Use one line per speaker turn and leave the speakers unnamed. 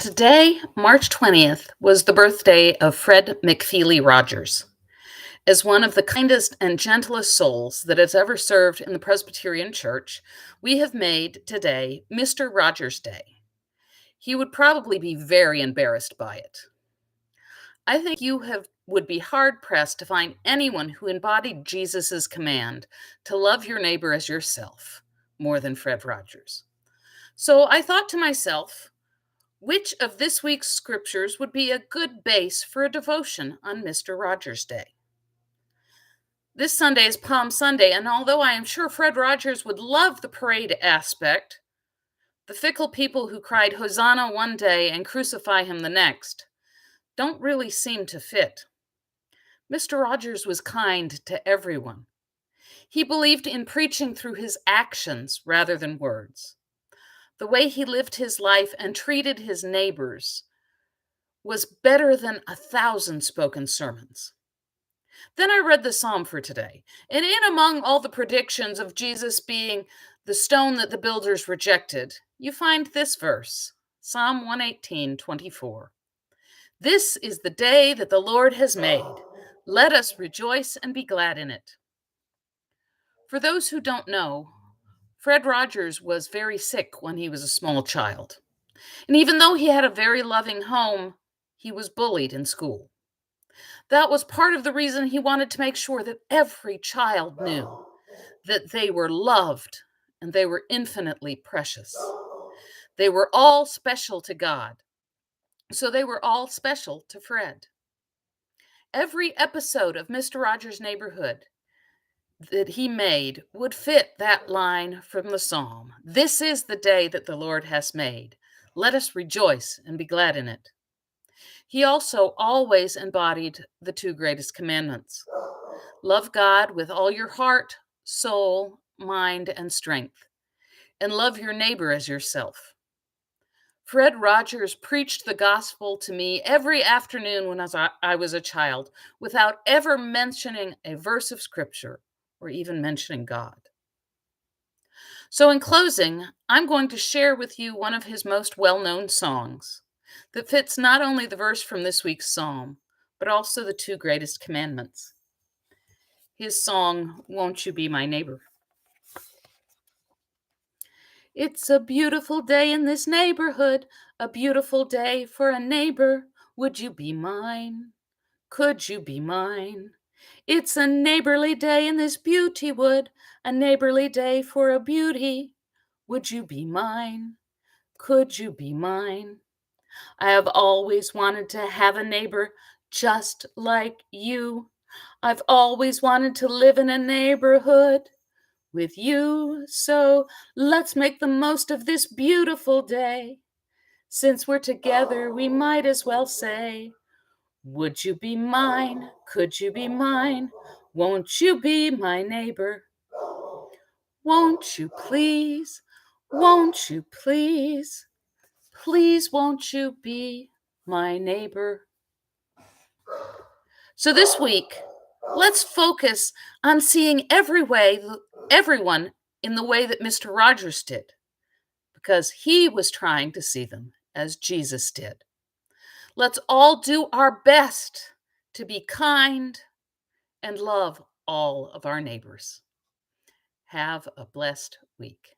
Today, March 20th, was the birthday of Fred McFeely Rogers. As one of the kindest and gentlest souls that has ever served in the Presbyterian Church, we have made today Mr. Rogers' Day. He would probably be very embarrassed by it. I think would be hard pressed to find anyone who embodied Jesus' command to love your neighbor as yourself more than Fred Rogers. So I thought to myself, which of this week's scriptures would be a good base for a devotion on Mr. Rogers' Day? This Sunday is Palm Sunday, and although I am sure Fred Rogers would love the parade aspect, the fickle people who cried Hosanna one day and crucify him the next don't really seem to fit. Mr. Rogers was kind to everyone. He believed in preaching through his actions rather than words. The way he lived his life and treated his neighbors was better than 1,000 spoken sermons. Then I read the psalm for today, and in among all the predictions of Jesus being the stone that the builders rejected, you find this verse, Psalm 118:24. This is the day that the Lord has made. Let us rejoice and be glad in it. For those who don't know, Fred Rogers was very sick when he was a small child. And even though he had a very loving home, he was bullied in school. That was part of the reason he wanted to make sure that every child knew that they were loved and they were infinitely precious. They were all special to God, so they were all special to Fred. Every episode of Mr. Rogers' Neighborhood that he made would fit that line from the psalm. This is the day that the Lord has made. Let us rejoice and be glad in it. He also always embodied the two greatest commandments. Love God with all your heart, soul, mind, and strength, and love your neighbor as yourself. Fred Rogers preached the gospel to me every afternoon when I was a child without ever mentioning a verse of scripture or even mentioning God. So in closing, I'm going to share with you one of his most well-known songs that fits not only the verse from this week's psalm, but also the two greatest commandments. His song, Won't You Be My Neighbor? It's a beautiful day in this neighborhood, a beautiful day for a neighbor. Would you be mine? Could you be mine? It's a neighborly day in this beauty wood, a neighborly day for a beauty. Would you be mine? Could you be mine? I have always wanted to have a neighbor just like you. I've always wanted to live in a neighborhood with you. So let's make the most of this beautiful day. Since we're together, we might as well say, would you be mine? Could you be mine? Won't you be my neighbor? Won't you please? Won't you please? Please won't you be my neighbor? So this week, let's focus on seeing everyone in the way that Mr. Rogers did, because he was trying to see them as Jesus did. Let's all do our best to be kind and love all of our neighbors. Have a blessed week.